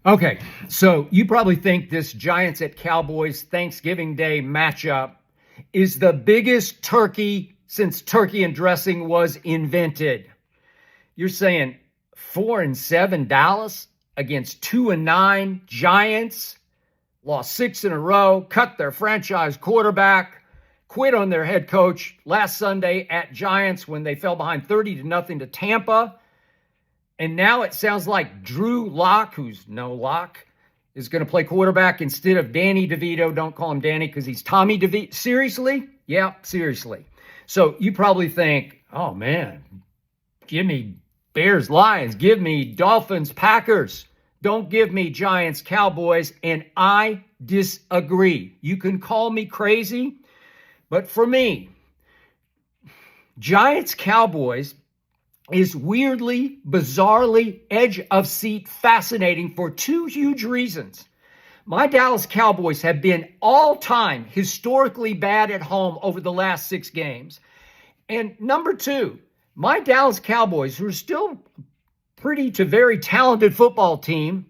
Okay, so you probably think this Giants at Cowboys Thanksgiving Day matchup is the biggest turkey since turkey and dressing was invented. You're saying 4-7 Dallas against 2-9 Giants, lost 6 in a row, cut their franchise quarterback, quit on their head coach last Sunday at Giants when they fell behind 30-0 to Tampa. And now it sounds like Drew Lock, who's no Lock, is going to play quarterback instead of Danny DeVito. Don't call him Danny because he's Tommy DeVito. Seriously? Yeah, seriously. So you probably think, oh, man, give me Bears, Lions, give me Dolphins, Packers. Don't give me Giants, Cowboys. And I disagree. You can call me crazy, but for me, Giants, Cowboys is weirdly, bizarrely, edge of seat fascinating for two huge reasons. My Dallas Cowboys have been all-time historically bad at home over the last 6 games. And number two, my Dallas Cowboys, who are still pretty to very talented football team,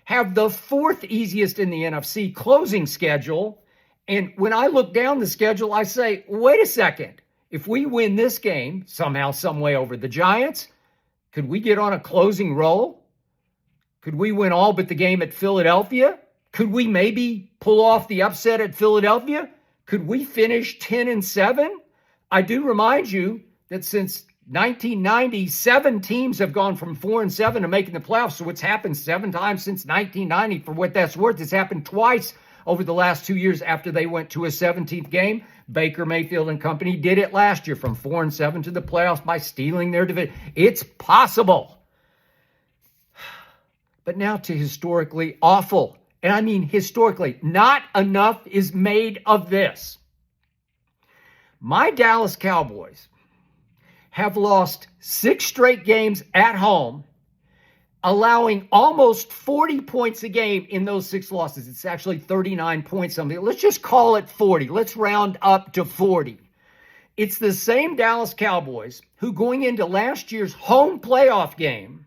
have the 4th easiest in the NFC closing schedule. And when I look down the schedule, I say, wait a second. If we win this game somehow, some way over the Giants, could we get on a closing roll? Could we win all but the game at Philadelphia? Could we maybe pull off the upset at Philadelphia? Could we finish 10-7? I do remind you that since 1990, 7 teams have gone from 4-7 to making the playoffs. So it's happened 7 times since 1990. For what that's worth, it's happened twice over the last 2 years after they went to a 17th game. Baker Mayfield and company did it last year from 4-7 to the playoffs by stealing their division. It's possible. But now to historically awful. And I mean historically, not enough is made of this. My Dallas Cowboys have lost 6 straight games at home, allowing almost 40 points a game in those 6 losses. It's actually 39 points something. Let's just call it 40. Let's round up to 40. It's the same Dallas Cowboys who, going into last year's home playoff game,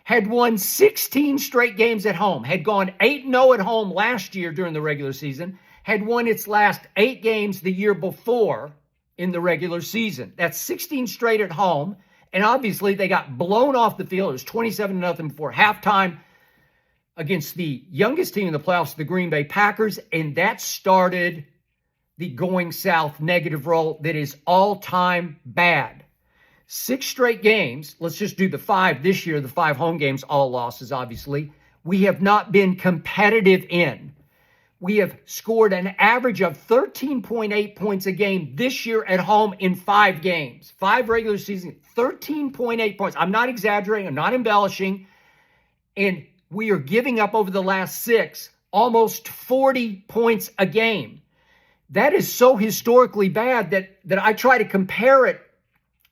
had won 16 straight games at home, had gone 8-0 at home last year during the regular season, had won its last 8 games the year before in the regular season. That's 16 straight at home. And obviously, they got blown off the field. It was 27-0 before halftime against the youngest team in the playoffs, the Green Bay Packers. And that started the going south negative roll that is all-time bad. 6 straight games. Let's just do the 5 this year, the 5 home games, all losses, obviously. We have not been competitive in. We have scored an average of 13.8 points a game this year at home in 5 games. 5 regular season, 13.8 points. I'm not exaggerating. I'm not embellishing. And we are giving up over the last 6 almost 40 points a game. That is so historically bad that I try to compare it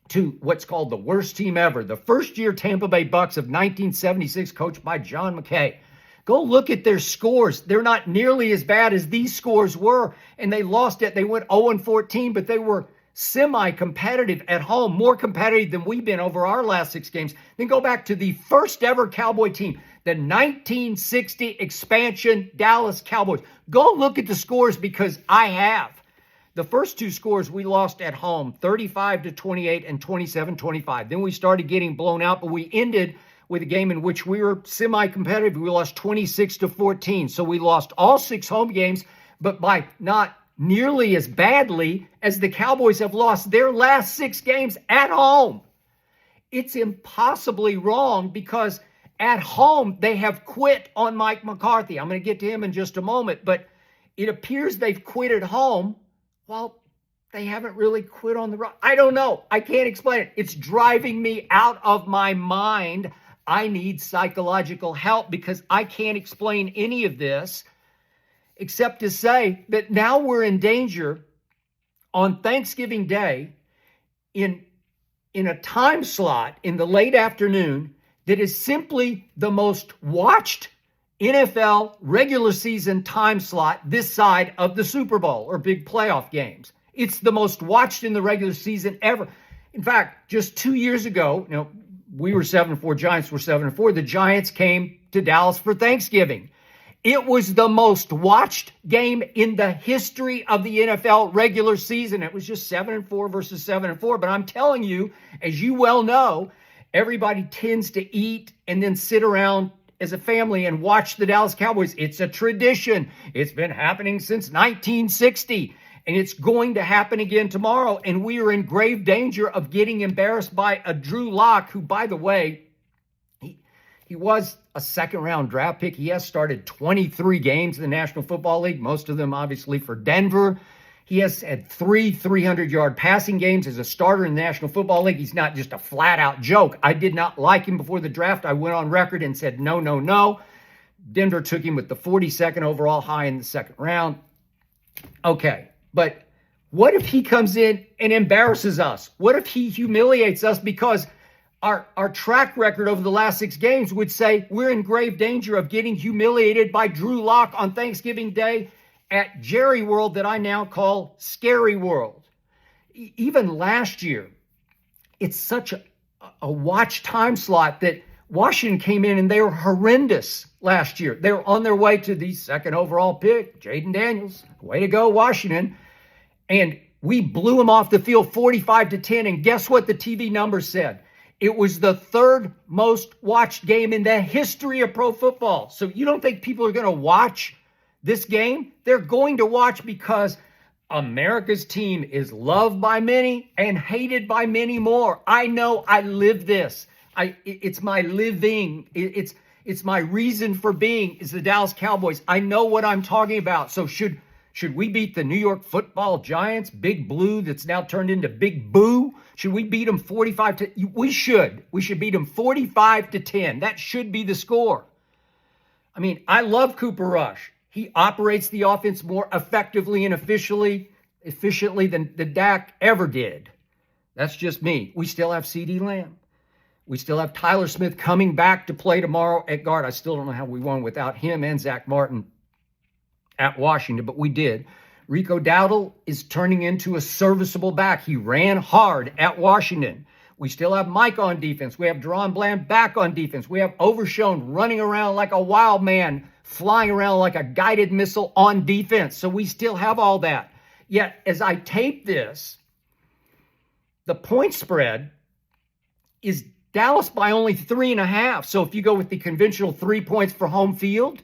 to what's called the worst team ever. The first-year Tampa Bay Bucks of 1976, coached by John McKay. Go look at their scores. They're not nearly as bad as these scores were, and they lost it. They went 0-14, but they were semi-competitive at home, more competitive than we've been over our last 6 games. Then go back to the first ever Cowboy team, the 1960 expansion Dallas Cowboys. Go look at the scores because I have. The first 2 scores we lost at home, 35-28 and 27-25. Then we started getting blown out, but we ended with a game in which we were semi-competitive. We lost 26-14. So we lost all 6 home games, but by not nearly as badly as the Cowboys have lost their last 6 games at home. It's impossibly wrong because at home they have quit on Mike McCarthy. I'm going to get to him in just a moment, but it appears they've quit at home. Well, they haven't really quit on the road. I don't know. I can't explain it. It's driving me out of my mind. I need psychological help because I can't explain any of this except to say that now we're in danger on Thanksgiving Day in a time slot in the late afternoon that is simply the most watched NFL regular season time slot this side of the Super Bowl or big playoff games. It's the most watched in the regular season ever. In fact, just 2 years ago, we were 7-4, Giants were 7-4. The Giants came to Dallas for Thanksgiving. It was the most watched game in the history of the NFL regular season. It was just 7-4 versus 7-4. But I'm telling you, as you well know, everybody tends to eat and then sit around as a family and watch the Dallas Cowboys. It's a tradition. It's been happening since 1960. And it's going to happen again tomorrow. And we are in grave danger of getting embarrassed by a Drew Lock, who, by the way, he was a second-round draft pick. He has started 23 games in the National Football League, most of them obviously for Denver. He has had 3 300-yard passing games as a starter in the National Football League. He's not just a flat-out joke. I did not like him before the draft. I went on record and said, no, no, no. Denver took him with the 42nd overall, high in the second round. Okay, but what if he comes in and embarrasses us? What if he humiliates us? Because our track record over the last 6 games would say we're in grave danger of getting humiliated by Drew Lock on Thanksgiving Day at Jerry World, that I now call Scary World. Even last year, it's such a watch time slot that Washington came in and they were horrendous last year. They were on their way to the second overall pick, Jaden Daniels. Way to go, Washington. And we blew him off the field 45-10. And guess what the TV numbers said? It was the 3rd most watched game in the history of pro football. So you don't think people are going to watch this game? They're going to watch because America's team is loved by many and hated by many more. I know, I live this. It's my living. It's my reason for being is the Dallas Cowboys. I know what I'm talking about. So should we beat the New York Football Giants, Big Blue, that's now turned into Big Boo? Should we beat them 45-10? We should. We should beat them 45-10. That should be the score. I mean, I love Cooper Rush. He operates the offense more effectively and efficiently than Dak ever did. That's just me. We still have CeeDee Lamb. We still have Tyler Smith coming back to play tomorrow at guard. I still don't know how we won without him and Zach Martin at Washington, but we did. Rico Dowdle is turning into a serviceable back. He ran hard at Washington. We still have Mike on defense. We have Deron Bland back on defense. We have Overshown running around like a wild man, flying around like a guided missile on defense. So we still have all that. Yet, as I tape this, the point spread is Dallas by only 3.5. So if you go with the conventional 3 points for home field,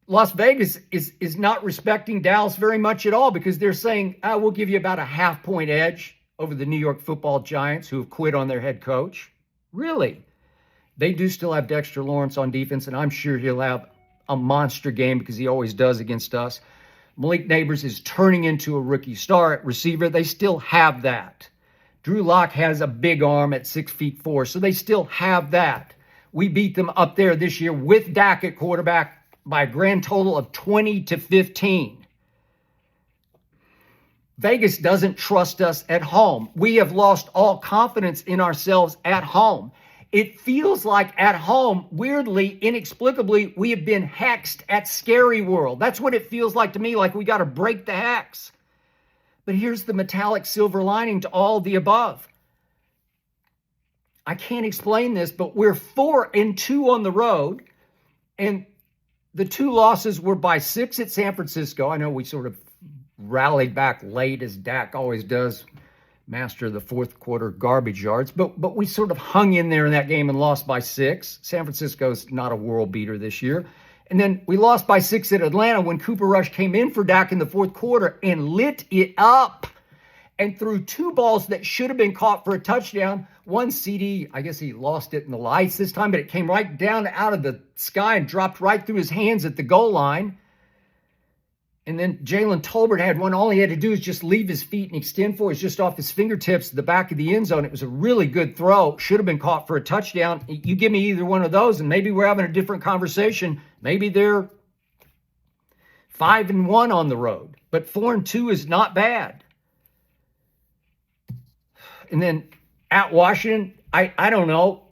Las Vegas is not respecting Dallas very much at all, because they're saying, we'll give you about a half-point edge over the New York Football Giants, who have quit on their head coach. Really? They do still have Dexter Lawrence on defense, and I'm sure he'll have a monster game because he always does against us. Malik Neighbors is turning into a rookie star at receiver. They still have that. Drew Lock has a big arm at 6'4", so they still have that. We beat them up there this year with Dak at quarterback by a grand total of 20-15. Vegas doesn't trust us at home. We have lost all confidence in ourselves at home. It feels like at home, weirdly, inexplicably, we have been hexed at Scary World. That's what it feels like to me, like we got to break the hex. But here's the metallic silver lining to all the above. I can't explain this, but we're 4-2 on the road, and the 2 losses were by 6 at San Francisco. I know we sort of rallied back late, as Dak always does, master of the fourth quarter garbage yards. But we sort of hung in there in that game and lost by 6. San Francisco's not a world beater this year. And then we lost by 6 at Atlanta when Cooper Rush came in for Dak in the fourth quarter and lit it up and threw 2 balls that should have been caught for a touchdown. One CD, I guess he lost it in the lights this time, but it came right down out of the sky and dropped right through his hands at the goal line. And then Jalen Tolbert had one. All he had to do is just leave his feet and extend forward. It's just off his fingertips to the back of the end zone. It was a really good throw. Should have been caught for a touchdown. You give me either one of those, and maybe we're having a different conversation. Maybe they're 5-1 on the road. But 4-2 is not bad. And then at Washington, I don't know.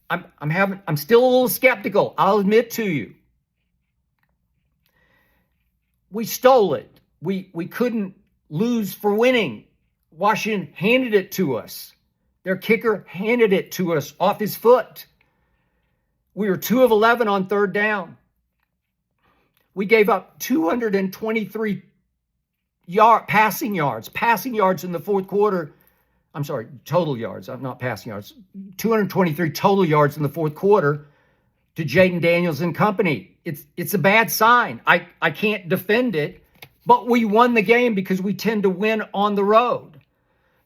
I'm still a little skeptical. I'll admit to you. We stole it. We couldn't lose for winning. Washington handed it to us. Their kicker handed it to us off his foot. We were 2 of 11 on third down. We gave up 223 passing yards in the fourth quarter. I'm sorry, total yards. I'm not passing yards. 223 total yards in the fourth quarter to Jaden Daniels and company. It's a bad sign. I can't defend it, but we won the game because we tend to win on the road.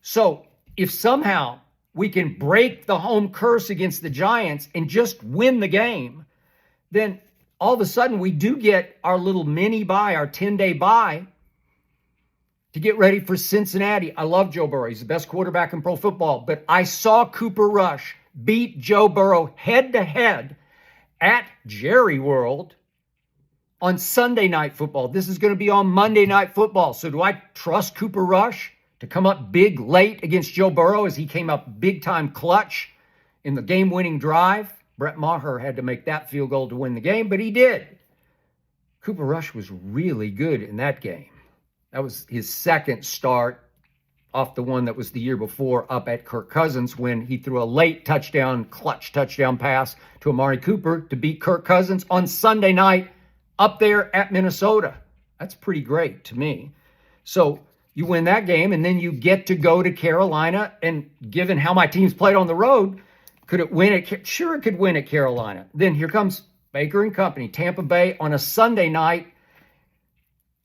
So if somehow we can break the home curse against the Giants and just win the game, then all of a sudden we do get our little mini bye, our 10-day bye, to get ready for Cincinnati. I love Joe Burrow. He's the best quarterback in pro football. But I saw Cooper Rush beat Joe Burrow head-to-head at Jerry World on Sunday Night Football. This is going to be on Monday Night Football. So do I trust Cooper Rush to come up big late against Joe Burrow as he came up big-time clutch in the game-winning drive? Brett Maher had to make that field goal to win the game, but he did. Cooper Rush was really good in that game. That was his second start off the one that was the year before up at Kirk Cousins when he threw a late clutch touchdown pass to Amari Cooper to beat Kirk Cousins on Sunday night up there at Minnesota. That's pretty great to me. So you win that game, and then you get to go to Carolina, and given how my team's played on the road, could it win it? Sure, it could win at Carolina. Then here comes Baker and company, Tampa Bay on a Sunday night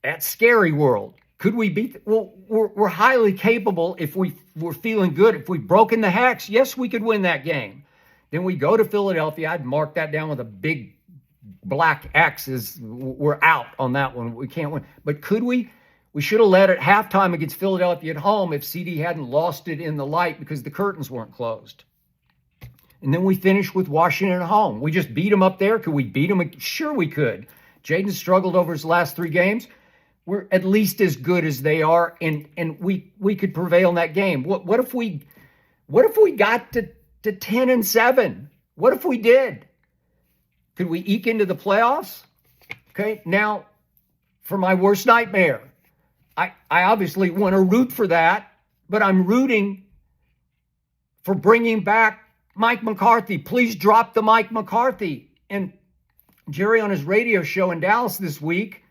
at Scary World. Could we beat? Well, we're highly capable if we're feeling good. If we've broken the hex, yes, we could win that game. Then we go to Philadelphia. I'd mark that down with a big black X. We're out on that one. We can't win. But could we? We should have led at halftime against Philadelphia at home if CD hadn't lost it in the light because the curtains weren't closed. And then we finished with Washington at home. We just beat them up there. Could we beat them? Sure we could. Jaden struggled over his last 3 games. We're at least as good as they are, and we could prevail in that game. What if we got to 10-7? What if we did? Could we eke into the playoffs? Okay, now for my worst nightmare. I obviously want to root for that, but I'm rooting for bringing back Mike McCarthy. Please drop the Mike McCarthy. And Jerry on his radio show in Dallas this week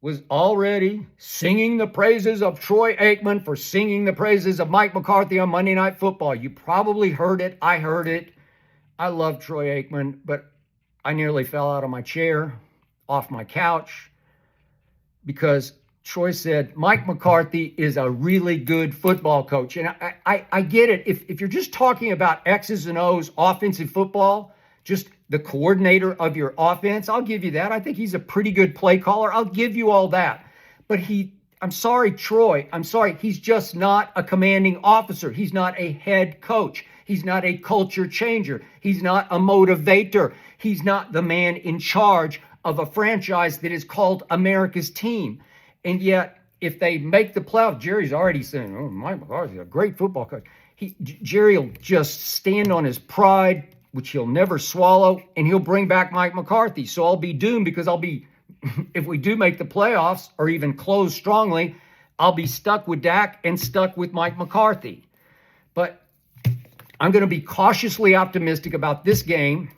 was already singing the praises of Troy Aikman for singing the praises of Mike McCarthy on Monday Night Football. You probably heard it. I heard it. I love Troy Aikman, but I nearly fell out of my chair, off my couch, because Troy said, Mike McCarthy is a really good football coach. And I get it. If you're just talking about X's and O's offensive football, just the coordinator of your offense, I'll give you that. I think he's a pretty good play caller. I'll give you all that. But I'm sorry, Troy. I'm sorry. He's just not a commanding officer. He's not a head coach. He's not a culture changer. He's not a motivator. He's not the man in charge of a franchise that is called America's team. And yet, if they make the playoff, Jerry's already saying, oh, Mike McCarthy's a great football coach. Jerry will just stand on his pride, which he'll never swallow, and he'll bring back Mike McCarthy. So I'll be doomed because if we do make the playoffs or even close strongly, I'll be stuck with Dak and stuck with Mike McCarthy. But I'm going to be cautiously optimistic about this game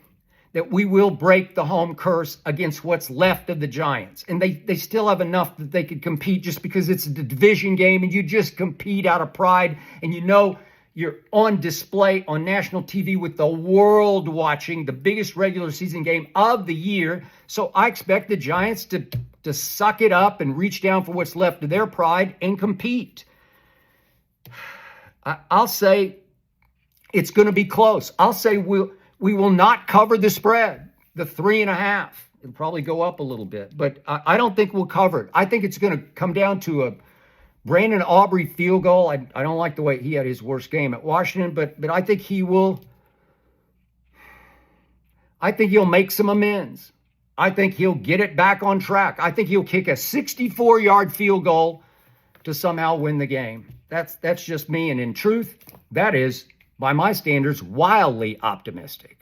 that we will break the home curse against what's left of the Giants. And they still have enough that they could compete just because it's a division game and you just compete out of pride. And you know you're on display on national TV with the world watching the biggest regular season game of the year. So I expect the Giants to suck it up and reach down for what's left of their pride and compete. I'll say it's going to be close. I'll say we will not cover the spread, the 3.5. It'll probably go up a little bit, but I don't think we'll cover it. I think it's going to come down to a Brandon Aubrey field goal. I don't like the way he had his worst game at Washington, but I think he will. I think he'll make some amends. I think he'll get it back on track. I think he'll kick a 64-yard field goal to somehow win the game. That's just me, and in truth, that is, by my standards, wildly optimistic.